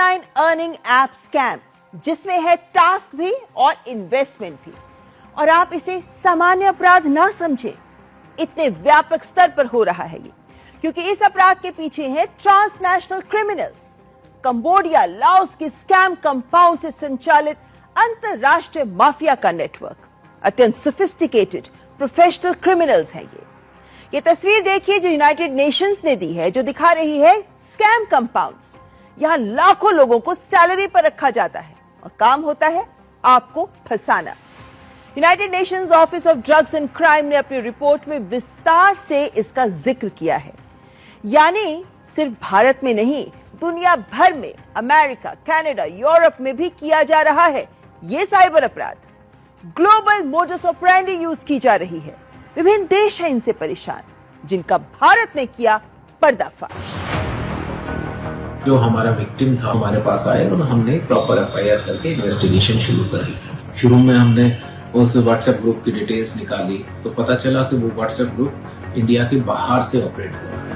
Online earning app scam, जिसमें है task भी और इन्वेस्टमेंट भी, और आप इसे सामान्य अपराध ना समझे। इतने व्यापक स्तर पर हो रहा है ये क्योंकि इस अपराध के पीछे है ट्रांसनेशनल क्रिमिनल्स। कंबोडिया, लाओस के स्कैम कंपाउंड से संचालित अंतरराष्ट्रीय माफिया का नेटवर्क। अत्यंत सोफिस्टिकेटेड प्रोफेशनल क्रिमिनल्स है ये तस्वीर देखिए जो यूनाइटेड नेशंस ने दी है, जो दिखा रही है स्कैम कंपाउंड्स। यहां लाखों लोगों को सैलरी पर रखा जाता है और काम होता है आपको फंसाना। United Nations office of drugs and crime ने अपनी रिपोर्ट में विस्तार से इसका जिक्र किया है। यानी सिर्फ भारत में नहीं, दुनिया भर में, अमेरिका, कनाडा, यूरोप में भी किया जा रहा है ये साइबर अपराध। ग्लोबल मोडस ऑपरेंडी यूज की जा रही है। विभिन्न देश हैं इनसे परेशान, जिनका भारत ने किया पर्दाफाश। जो हमारा विक्टिम था हमारे पास आए और हमने प्रॉपर एफआईआर करके इन्वेस्टिगेशन शुरू करी। शुरू में हमने उस व्हाट्सएप ग्रुप की डिटेल्स निकाली तो पता चला कि वो व्हाट्सएप ग्रुप इंडिया के बाहर से ऑपरेट हो रहा है।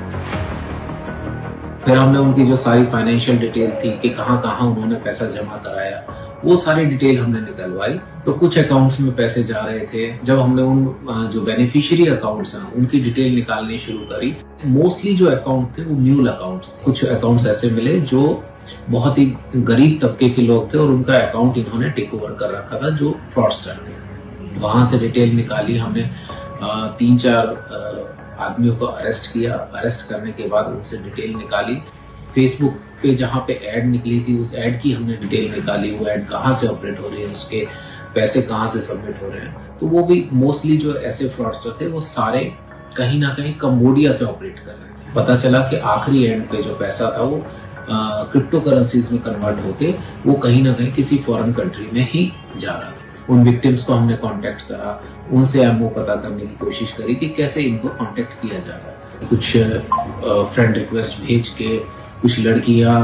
फिर हमने उनकी जो सारी फाइनेंशियल डिटेल थी कि कहाँ कहाँ उन्होंने पैसा जमा कराया, वो सारी डिटेल हमने निकलवाई। तो कुछ अकाउंट्स में पैसे जा रहे थे। जब हमने उन जो बेनिफिशियरी अकाउंट्स हैं उनकी डिटेल निकालनी शुरू करी, मोस्टली जो अकाउंट थे वो म्यूल अकाउंट्स। कुछ अकाउंट्स ऐसे मिले जो बहुत ही गरीब तबके के लोग थे और उनका अकाउंट इन्होंने टेक ओवर कर रखा था, जो फ्रॉडस्टर थे। वहां से डिटेल निकाली हमने। 3-4 आदमियों को अरेस्ट किया। अरेस्ट करने के बाद उनसे डिटेल निकाली। फेसबुक पे जहाँ पे ऐड निकली थी उस ऐड की हमने डिटेल निकाली। वो ऐड कहाँ से ऑपरेट हो रही है, उसके पैसे कहाँ से सबमिट हो रहे हैं। तो वो भी मोस्टली जो ऐसे फ्रॉडस्टर थे वो सारे कहीं ना कहीं कंबोडिया से ऑपरेट कर रहे थे। पता चला कि आखिरी एंड पे जो पैसा था वो क्रिप्टो करेंसीज में कन्वर्ट होके वो कहीं ना कहीं किसी फॉरेन कंट्री में ही जा रहा था। उन विक्टिम्स को हमने कांटेक्ट करा, उनसे एमओ पता करने की कोशिश करी कि कैसे इनको कांटेक्ट किया जा रहा है। कुछ फ्रेंड रिक्वेस्ट भेज के, कुछ लड़कियां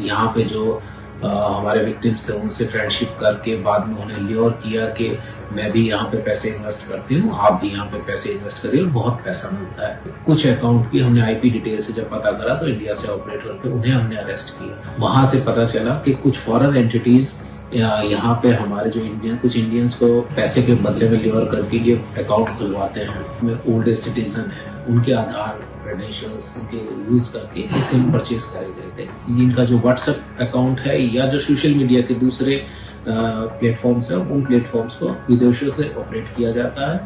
यहाँ पे जो हमारे विक्टिम्स थे उनसे फ्रेंडशिप करके बाद में उन्हें ल्योर किया कि मैं भी यहाँ पे पैसे इन्वेस्ट करती हूँ, आप भी यहाँ पे पैसे इन्वेस्ट करिए और बहुत पैसा मिलता है। कुछ अकाउंट की हमने आईपी डिटेल से जब पता करा तो इंडिया से ऑपरेट करके उन्हें हमने अरेस्ट किया। वहां से पता चला कि कुछ फॉरेन एंटिटीज यहाँ पे हमारे जो कुछ इंडियंस को पैसे के बदले में ल्योर करके ये अकाउंट खुलवाते हैं। ओल्ड एज सिटीजन है, उनके आधार क्रेडेंशियल्स उनके यूज करके ये सिम परचेज करे गए थे। इनका जो व्हाट्सएप अकाउंट है या जो सोशल मीडिया के दूसरे प्लेटफॉर्म्स हैं उन प्लेटफॉर्म्स को विदेशों से ऑपरेट किया जाता है।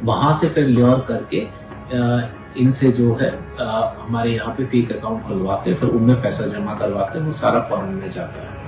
वहां से फिर ल्योर करके इनसे जो है हमारे यहाँ पे फेक अकाउंट खुलवा के फिर उनमें पैसा जमा करवा के वो सारा फॉरेन में जाता है।